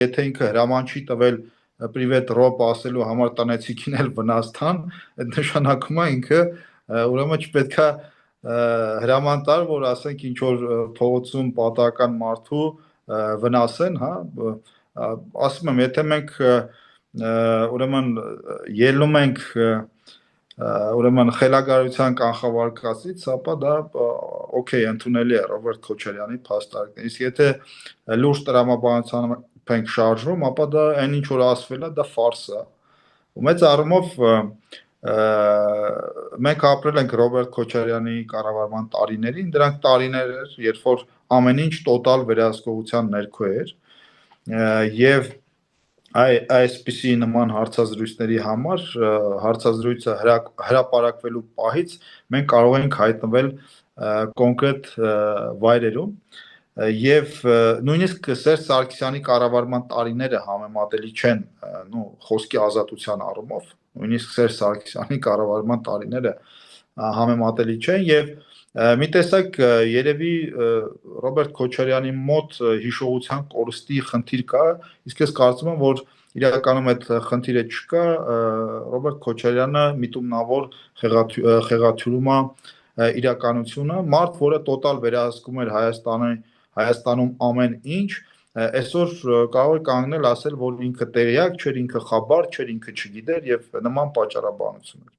եթե ինքը հրաման չի տվել պրիվետ ռոպ ասելու համար տնեցիկին էլ վնասթան, այդ նշանակում է ինքը ուրեմն չպետքա հրաման տար, որ ասենք ինչ որ փողոցում պատահական մարդու վնասեն, հա, ասում եմ, եթե մենք ուրեմն ելնում ենք ուրեմն խելագարության կանխավարկածից, ապա դա օքեյ ընդունելի է Ռոբերտ Քոչարյանի փաստարկը։ Իսկ եթե լուրջ տրամաբանությամբ ենք շարժվում, ապա դա այն ինչ որ ասվել է, դա ֆարս է։ Ու մեծ առումով մենք ապրել ենք Ռոբերտ Քոչարյանի կառավարման տարիներին, դրանք տարիներ էր, երբ որ ամեն ինչ տոտալ վերահսկողության ներքո էր, եւ այսպիսի նման հարցազրույցների համար հարցազրույցը հրապարակվելու պահից մենք կարող ենք հայտնվել կոնկրետ վայրերում եւ նույնիսկ Սերժ Սարգսյանի կառավարման տարիները համեմատելի չեն խոսքի ազատության առումով, նույնիսկ Սերժ Սարգսյանի կառավարման տարիները համեմատելի չեն եւ մի տեսակ երևի Ռոբերտ Քոչարյանի մոտ հիշողության կորստի խնդիր կա, իսկ ես կարծում եմ, որ իրականում այդ խնդիրը չկա, Ռոբերտ Քոչարյանը միտումնավոր խեղաթյուրում է իրականությունը, մարդ, որը տոտալ վերահսկում էր Հայաստանում ամեն ինչ, այսօր կարող է կանգնել ասել, որ ինքը տեղյակ չէր, ինքը խաբար չէր, ինքը չգիտեր եւ նման պատճառաբանություններ։